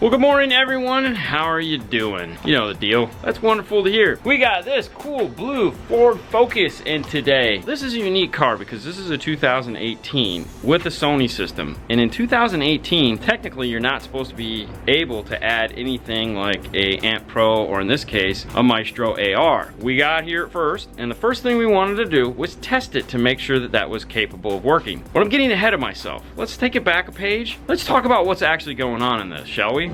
Well, good morning everyone, and how are you doing? You know the deal. That's wonderful to hear. We got this cool blue Ford Focus in today. This is a unique car because this is a 2018 with a Sony system. And in 2018, technically you're not supposed to be able to add anything like a Amp Pro, or in this case, a Maestro AR. We got here first, and the first thing we wanted to do was test it to make sure that that was capable of working. But I'm getting ahead of myself. Let's take it back a page. Let's talk about what's actually going on in this, shall we?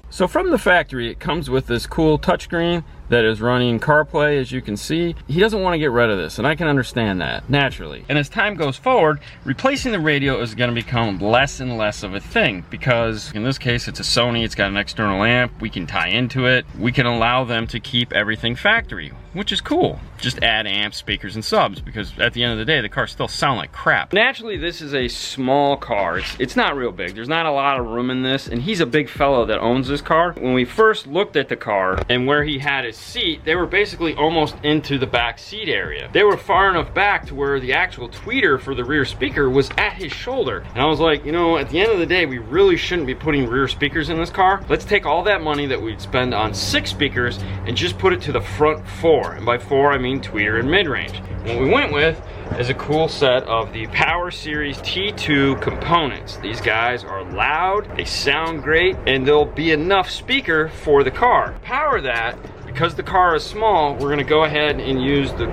So from the factory, it comes with this cool touchscreen that is running CarPlay, as you can see. He doesn't want to get rid of this, and I can understand that, naturally. And as time goes forward, replacing the radio is going to become less and less of a thing, because in this case, it's a Sony, it's got an external amp, we can tie into it, we can allow them to keep everything factory, which is cool. Just add amps, speakers, and subs, because at the end of the day, the cars still sound like crap. Naturally, this is a small car. It's not real big. There's not a lot of room in this, and he's a big fellow that owns this car. When we first looked at the car and where he had his seat, they were basically almost into the back seat area. They were far enough back to where the actual tweeter for the rear speaker was at his shoulder. And I was like, you know, at the end of the day, we really shouldn't be putting rear speakers in this car. Let's take all that money that we'd spend on 6 speakers and just put it to the front 4. And by 4, I mean tweeter and mid-range. What we went with is a cool set of the Power Series T2 components. These guys are loud, they sound great, and there'll be enough speaker for the car. Power that, because the car is small, we're gonna go ahead and use the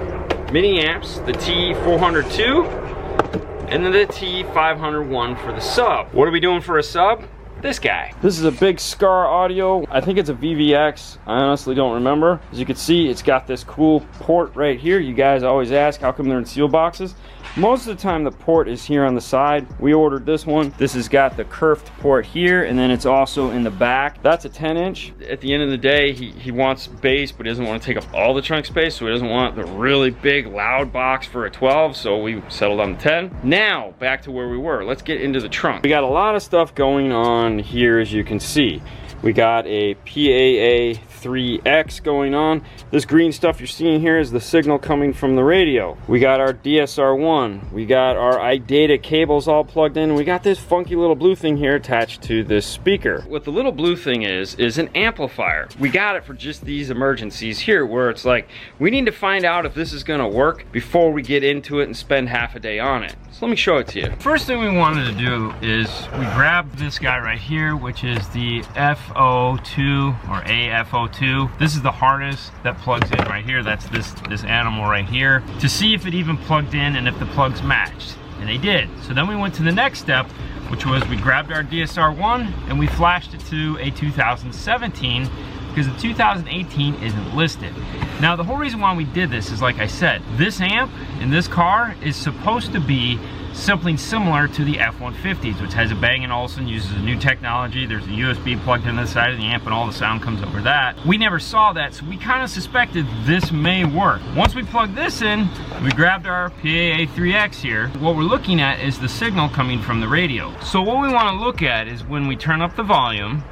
mini amps, the T402, and then the T501 for the sub. What are we doing for a sub? This guy. This is a big Scar Audio. I think it's a VVX. I honestly don't remember. As you can see, it's got this cool port right here. You guys always ask, how come they're in seal boxes? Most of the time the port is here on the side. We ordered this one. This has got the curved port here, and then it's also in the back. That's a 10-inch. At the end of the day, he wants bass, but he doesn't want to take up all the trunk space, so he doesn't want the really big loud box for a 12, so we settled on the 10. Now, back to where we were. Let's get into the trunk. We got a lot of stuff going on here, as you can see. We got a PAA 3X going on. This green stuff you're seeing here is the signal coming from the radio. We got our DSR1. We got our iData cables all plugged in. We got this funky little blue thing here attached to this speaker. What the little blue thing is an amplifier. We got it for just these emergencies here, where it's like, we need to find out if this is gonna work before we get into it and spend half a day on it. So let me show it to you. First thing we wanted to do is we grabbed this guy right here, which is the FO2 or AFO2. This is the harness that plugs in right here. That's this animal right here, to see if it even plugged in and if the plugs matched. And they did. So then we went to the next step, which was we grabbed our DSR1 and we flashed it to a 2017, because the 2018 isn't listed. Now, the whole reason why we did this is, like I said, this amp in this car is supposed to be something similar to the F-150s, which has a Bang & Olufsen, uses a new technology. There's a USB plugged into the side of the amp, and all the sound comes over that. We never saw that, so we kind of suspected this may work. Once we plugged this in, we grabbed our PAA 3X here. What we're looking at is the signal coming from the radio. So what we want to look at is when we turn up the volume,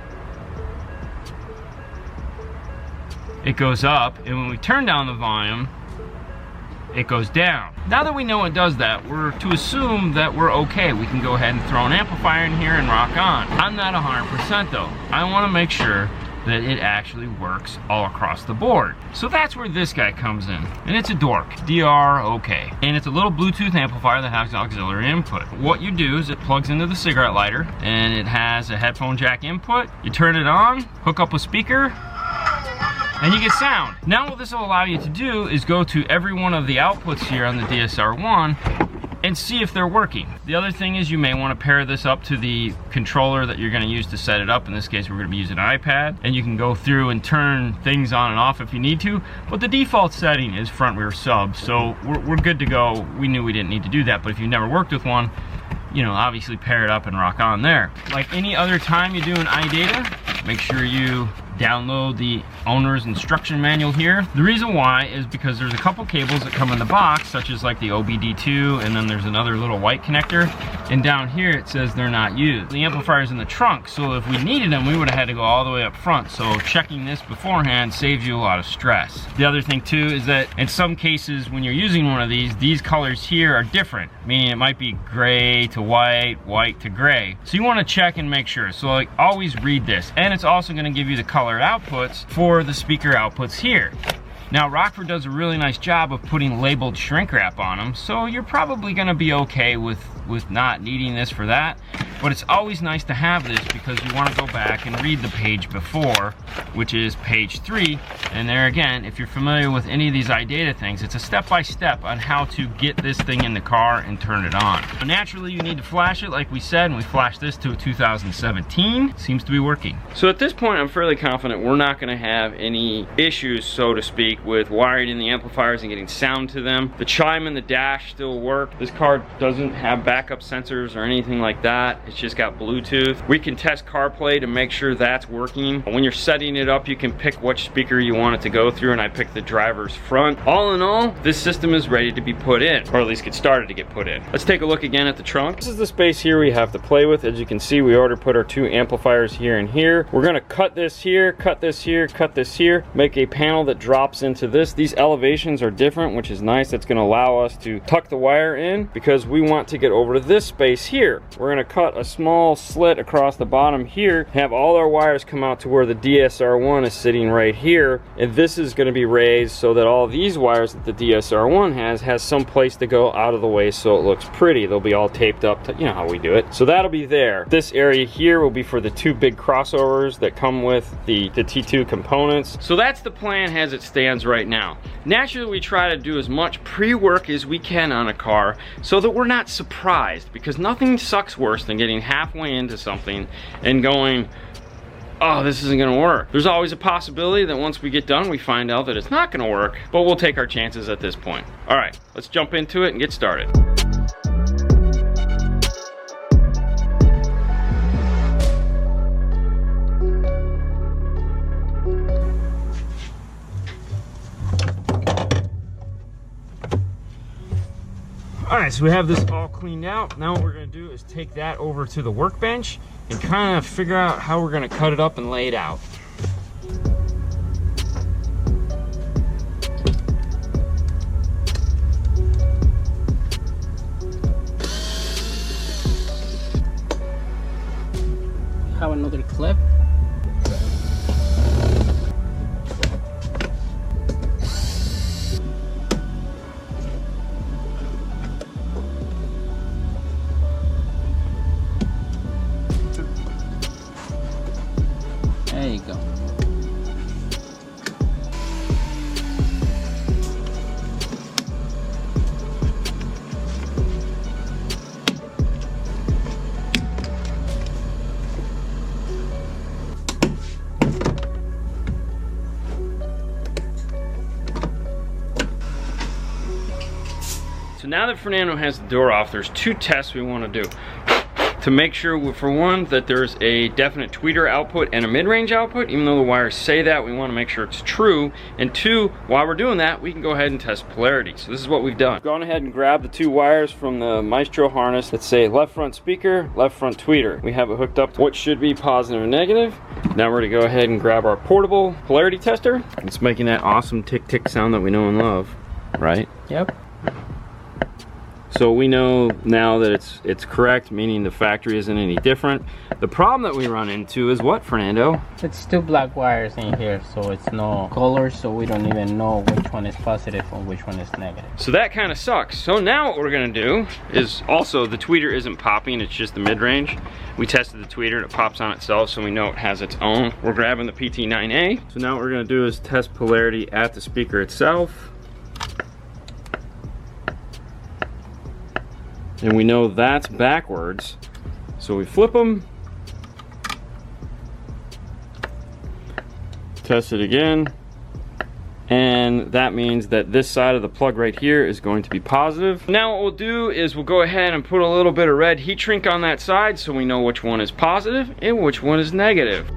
it goes up, and when we turn down the volume, it goes down. Now that we know it does that, we're to assume that we're okay. We can go ahead and throw an amplifier in here and rock on. I'm not 100% though. I want to make sure that it actually works all across the board. So that's where this guy comes in. And it's a dork, DR-OK. And it's a little Bluetooth amplifier that has auxiliary input. What you do is it plugs into the cigarette lighter, and it has a headphone jack input. You turn it on, hook up a speaker, and you get sound. Now what this will allow you to do is go to every one of the outputs here on the DSR1 and see if they're working. The other thing is you may want to pair this up to the controller that you're going to use to set it up. In this case, we're going to be using an iPad, and you can go through and turn things on and off if you need to, but the default setting is front rear sub, so we're good to go. We knew we didn't need to do that, but if you've never worked with one, you know, obviously pair it up and rock on there. Like any other time you do an iData, make sure you download the owner's instruction manual here. The reason why is because there's a couple cables that come in the box, such as like the OBD2, and then there's another little white connector, and down here it says they're not used. The amplifier's in the trunk, so if we needed them, we would have had to go all the way up front, so checking this beforehand saves you a lot of stress. The other thing too is that in some cases when you're using one of these colors here are different, meaning it might be gray to white, white to gray. So you want to check and make sure. So like always read this, and it's also going to give you the color outputs for the speaker outputs here. Now Rockford does a really nice job of putting labeled shrink wrap on them, so you're probably going to be okay with not needing this for that. But it's always nice to have this because you want to go back and read the page before, which is page 3. And there again, if you're familiar with any of these iData things, it's a step-by-step on how to get this thing in the car and turn it on. So naturally you need to flash it like we said, and we flashed this to 2017. Seems to be working. So at this point I'm fairly confident we're not going to have any issues, so to speak, with wiring in the amplifiers and getting sound to them. The chime and the dash still work. This car doesn't have backup sensors or anything like that. It's just got Bluetooth. We can test CarPlay to make sure that's working. When you're setting it up, you can pick which speaker you want it to go through, and I picked the driver's front. All in all, this system is ready to be put in, or at least get started to get put in. Let's take a look again at the trunk. This is the space here we have to play with. As you can see, we already put our 2 amplifiers here and here. We're gonna cut this here, cut this here, cut this here, make a panel that drops into this. These elevations are different, which is nice. That's gonna allow us to tuck the wire in because we want to get over to this space here. We're gonna cut a small slit across the bottom here, have all our wires come out to where the DSR1 is sitting right here, and this is gonna be raised so that all these wires that the DSR1 has some place to go out of the way so it looks pretty. They'll be all taped up to, you know how we do it. So that'll be there. This area here will be for the 2 big crossovers that come with the T2 components. So that's the plan as it stands right now. Naturally, we try to do as much pre-work as we can on a car so that we're not surprised, because nothing sucks worse than getting halfway into something and going, oh, this isn't gonna work. There's always a possibility that once we get done, we find out that it's not gonna work, but we'll take our chances at this point. All right, let's jump into it and get started. All right, so we have this all cleaned out. Now what we're gonna do is take that over to the workbench and kind of figure out how we're gonna cut it up and lay it out. Have another clip. There you go. So now that Fernando has the door off, there's 2 tests we want to do. To make sure, for one, that there's a definite tweeter output and a mid-range output. Even though the wires say that, we want to make sure it's true. And 2, while we're doing that, we can go ahead and test polarity. So this is what we've done. Gone ahead and grabbed the 2 wires from the Maestro harness that say left front speaker, left front tweeter. We have it hooked up to what should be positive and negative. Now we're going to go ahead and grab our portable polarity tester. It's making that awesome tick-tick sound that we know and love, right? Yep. So we know now that it's correct, meaning the factory isn't any different. The problem that we run into is what, Fernando? It's 2 black wires in here, so it's no color, so we don't even know which one is positive and which one is negative. So that kind of sucks. So now what we're gonna do is, also the tweeter isn't popping, it's just the mid-range. We tested the tweeter and it pops on itself, so we know it has its own. We're grabbing the PT9A. So now what we're gonna do is test polarity at the speaker itself. And we know that's backwards. So we flip them. Test it again. And that means that this side of the plug right here is going to be positive. Now what we'll do is we'll go ahead and put a little bit of red heat shrink on that side so we know which one is positive and which one is negative.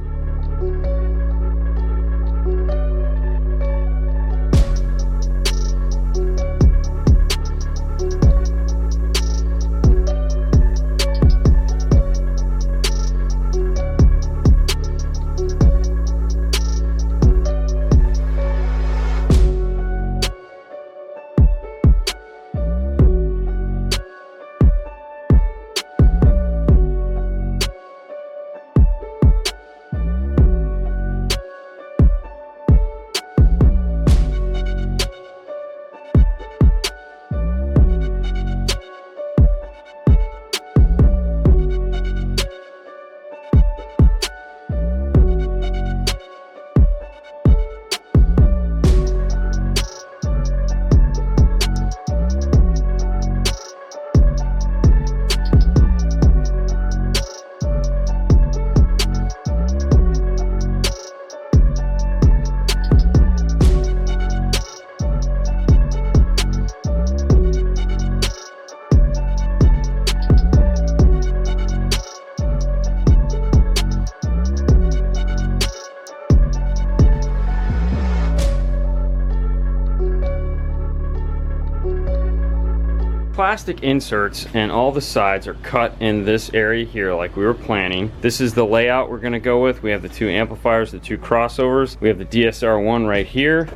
plastic inserts and all the sides are cut in this area here like we were planning. This is the layout we're gonna go with. We have the 2 amplifiers, the 2 crossovers. We have the DSR1 right here.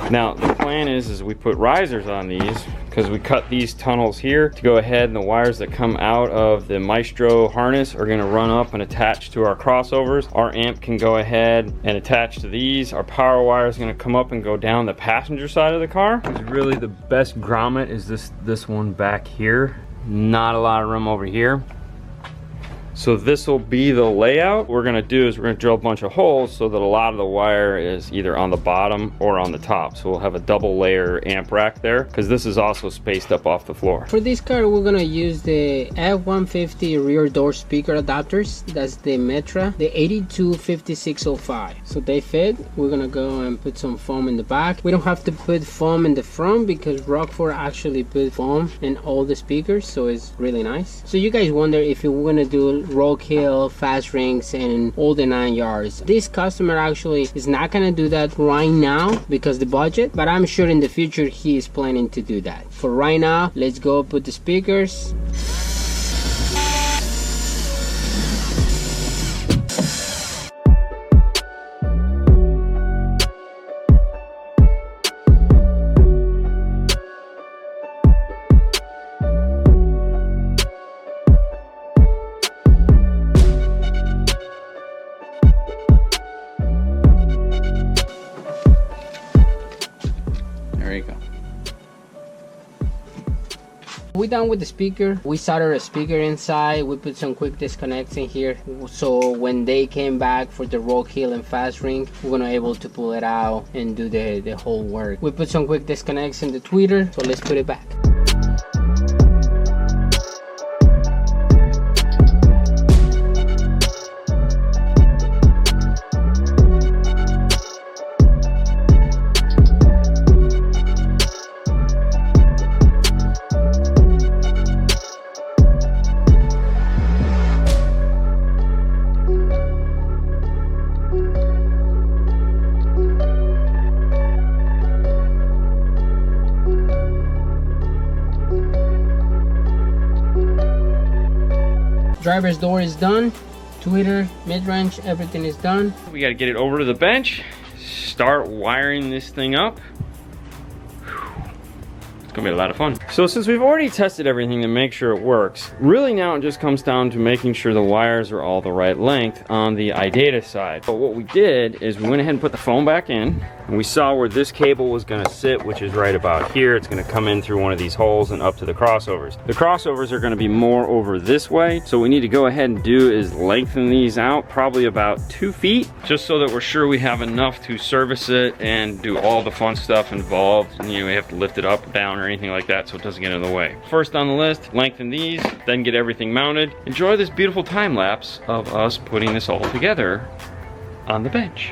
Now the plan is we put risers on these because we cut these tunnels here to go ahead, and the wires that come out of the Maestro harness are gonna run up and attach to our crossovers. Our amp can go ahead and attach to these. Our power wire is gonna come up and go down the passenger side of the car. Really the best grommet is this one back here. Not a lot of room over here. So this will be the layout. What we're gonna do is we're gonna drill a bunch of holes so that a lot of the wire is either on the bottom or on the top. So we'll have a double layer amp rack there because this is also spaced up off the floor. For this car, we're gonna use the F-150 rear door speaker adapters. That's the Metra, the 825605. So they fit. We're gonna go and put some foam in the back. We don't have to put foam in the front because Rockford actually put foam in all the speakers, so it's really nice. So you guys wonder if you were gonna do roll kill, fast rings, and all the 9 yards. This customer actually is not gonna do that right now because the budget, but I'm sure in the future he is planning to do that. For right now, let's go put the speakers. There you go. We're done with the speaker. We soldered a speaker inside. We put some quick disconnects in here, so when they came back for the roll kill and fast ring, we're gonna able to pull it out and do the whole work. We put some quick disconnects in the tweeter, so let's put it back. Driver's door is done. Tweeter, mid-range, everything is done. We got to get it over to the bench, start wiring this thing up. It's gonna be a lot of fun. So since we've already tested everything to make sure it works, really now it just comes down to making sure the wires are all the right length on the iData side. But what we did is we went ahead and put the foam back in, and we saw where this cable was gonna sit, which is right about here. It's gonna come in through one of these holes and up to the crossovers. The crossovers are gonna be more over this way, so what we need to go ahead and do is lengthen these out probably about 2 feet, just so that we're sure we have enough to service it and do all the fun stuff involved. And, you know, we have to lift it up or down or anything like that so it doesn't get in the way. First on the list, lengthen these, then get everything mounted. Enjoy this beautiful time lapse of us putting this all together on the bench.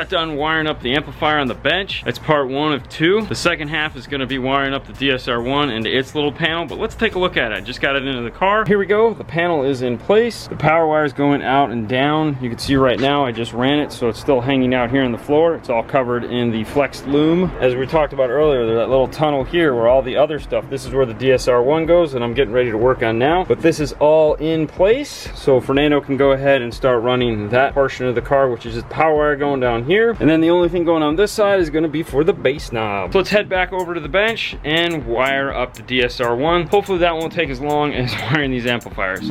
got done wiring up the amplifier on the bench. That's part 1 of 2. The second half is gonna be wiring up the DSR1 into its little panel, but let's take a look at it. I just got it into the car. Here we go, the panel is in place. The power wire is going out and down. You can see right now, I just ran it, so it's still hanging out here on the floor. It's all covered in the flexed loom. As we talked about earlier, there's that little tunnel here where all the other stuff, this is where the DSR1 goes, and I'm getting ready to work on now. But this is all in place, so Fernando can go ahead and start running that portion of the car, which is just power wire going down here. And then the only thing going on this side is gonna be for the bass knob. So let's head back over to the bench and wire up the DSR1. Hopefully that won't take as long as wiring these amplifiers.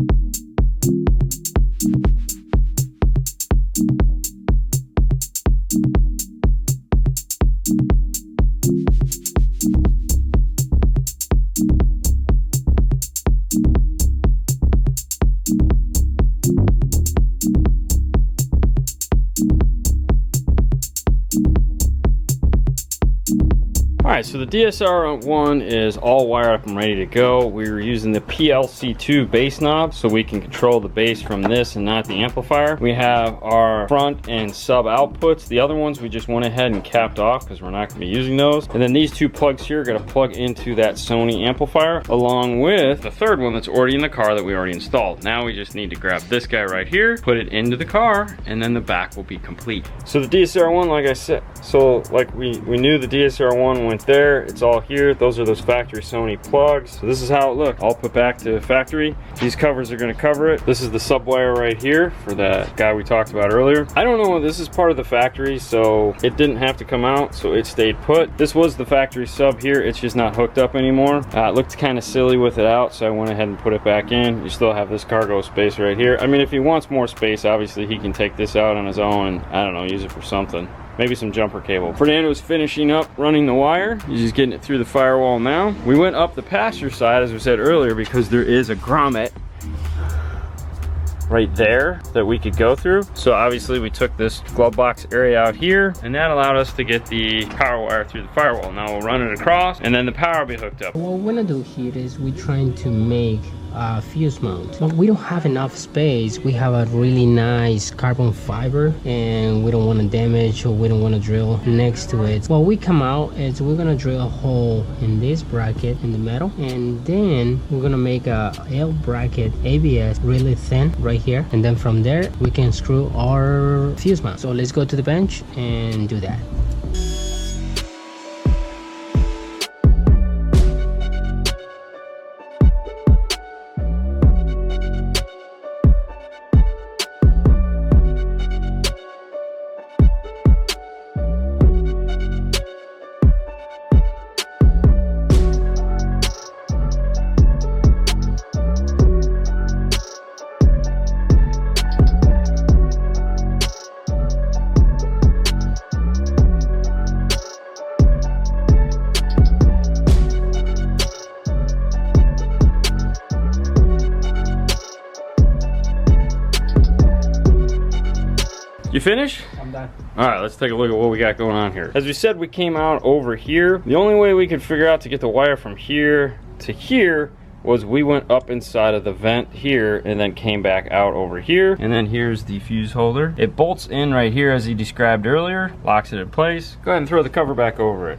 Alright, so the DSR1 is all wired up and ready to go. We were using the PLC2 bass knob so we can control the bass from this and not the amplifier. We have our front and sub outputs. The other ones we just went ahead and capped off because we're not going to be using those. And then these 2 plugs here are going to plug into that Sony amplifier along with the third one that's already in the car that we already installed. Now we just need to grab this guy right here, put it into the car, and then the back will be complete. So the DSR1, like I said, we knew the DSR1 went there. It's all here. Those are those factory Sony plugs. So this is how it looked. All put back to factory. These covers are going to cover it. This is the sub wire right here for that guy we talked about earlier. I don't know, this is part of the factory, so it didn't have to come out, so it stayed put. This was the factory sub here. It's just not hooked up anymore. It looked kind of silly with it out, so I went ahead and put it back in. You still have this cargo space right here. I mean, if he wants more space, obviously he can take this out on his own and, I don't know, use it for something. Maybe some jumper cable. Fernando's finishing up running the wire. He's just getting it through the firewall now. We went up the passenger side, as we said earlier, because there is a grommet right there that we could go through. So obviously we took this glove box area out here, and that allowed us to get the power wire through the firewall. Now we'll run it across, and then the power will be hooked up. What we're gonna do here is we're trying to make fuse mount, but we don't have enough space. We have a really nice carbon fiber and we don't want to damage, or we don't want to drill next to it. What we come out is we're gonna drill a hole in this bracket in the metal, and then we're gonna make a L bracket ABS really thin right here, and then from there we can screw our fuse mount. So let's go to the bench and do that. You finished? I'm done. All right, let's take a look at what we got going on here. As we said, we came out over here. The only way we could figure out to get the wire from here to here was we went up inside of the vent here and then came back out over here. And then here's the fuse holder. It bolts in right here as he described earlier, locks it in place. Go ahead and throw the cover back over it.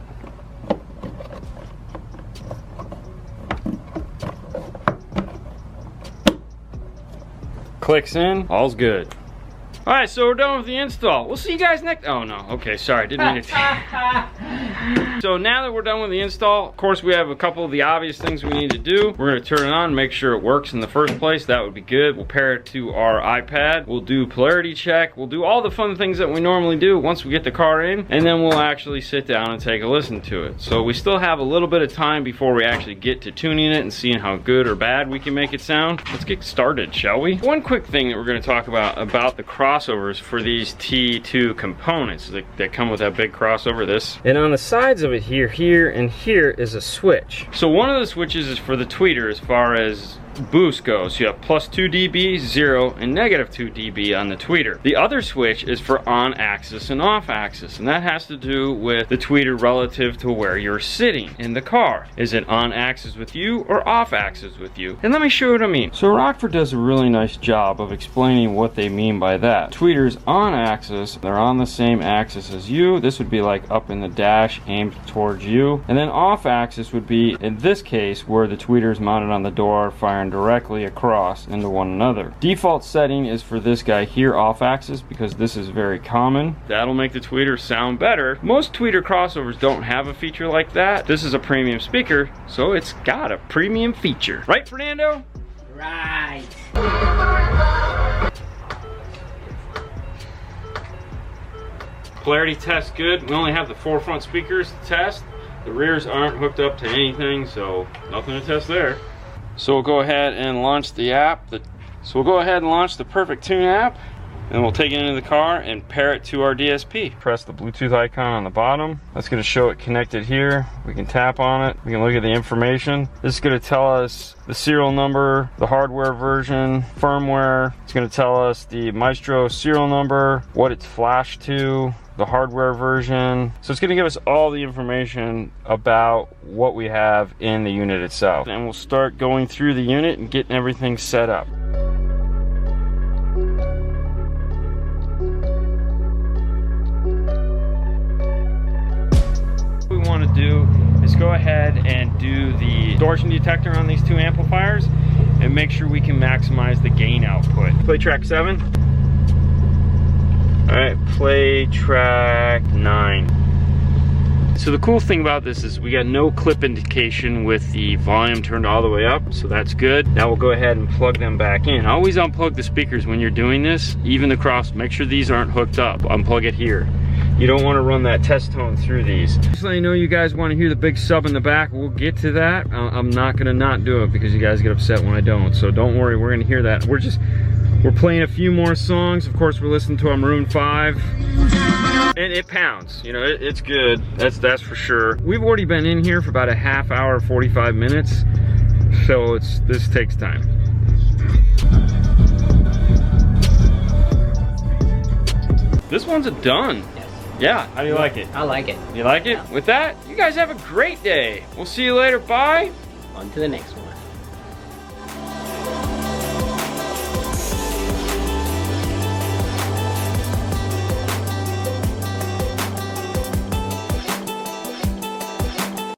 Clicks in, all's good. All right, so we're done with the install. We'll see you guys next. Oh no, okay, sorry, didn't mean to. So now that we're done with the install, of course we have a couple of the obvious things we need to do. We're gonna turn it on, make sure it works in the first place. That would be good. We'll pair it to our iPad. We'll do polarity check. We'll do all the fun things that we normally do once we get the car in, and then we'll actually sit down and take a listen to it. So we still have a little bit of time before we actually get to tuning it and seeing how good or bad we can make it sound. Let's get started, shall we? One quick thing that we're gonna talk about the crossovers for these T2 components that come with that big crossover, this. And on the sides of it here, and here is a switch. So one of the switches is for the tweeter as far as boost goes. You have plus 2 dB, 0, and negative 2 dB on the tweeter. The other switch is for on axis and off axis, and that has to do with the tweeter relative to where you're sitting in the car. Is it on axis with you or off axis with you? And let me show you what I mean. So Rockford does a really nice job of explaining what they mean by that. Tweeters on axis, they're on the same axis as you. This would be like up in the dash aimed towards you. And then off axis would be, in this case, where the tweeter is mounted on the door, firing directly across into one another. Default setting is for this guy here, off axis, because this is very common. That'll make the tweeter sound better. Most tweeter crossovers don't have a feature like that. This is a premium speaker, so it's got a premium feature. Right, Fernando? Right. Polarity test good. We only have the 4 front speakers to test. The rears aren't hooked up to anything, so nothing to test there. So we'll go ahead and launch the app. So we'll go ahead and launch the Perfect Tune app, and we'll take it into the car and pair it to our DSP. Press the Bluetooth icon on the bottom. That's going to show it connected here. We can tap on it. We can look at the information. This is going to tell us the serial number, the hardware version, firmware. It's going to tell us the Maestro serial number, what it's flashed to, the hardware version. So it's going to give us all the information about what we have in the unit itself. And we'll start going through the unit and getting everything set up. What we want to do is go ahead and do the distortion detector on these 2 amplifiers and make sure we can maximize the gain output. Play track 7. All right, play track 9. So the cool thing about this is we got no clip indication with the volume turned all the way up, so that's good. Now we'll go ahead and plug them back in. Always unplug the speakers when you're doing this, even the cross. Make sure these aren't hooked up. Unplug it here. You don't want to run that test tone through these. Just let you know you guys want to hear the big sub in the back. We'll get to that. I'm not going to not do it because you guys get upset when I don't. So don't worry, we're going to hear that. We're playing a few more songs. Of course, we're listening to our Maroon 5. And it pounds, you know, it's good. That's for sure. We've already been in here for about a half hour, 45 minutes. So this takes time. This one's a done. Yes. Yeah, how do you like it? I like it. You like it? Yeah. With that, you guys have a great day. We'll see you later. Bye. On to the next one.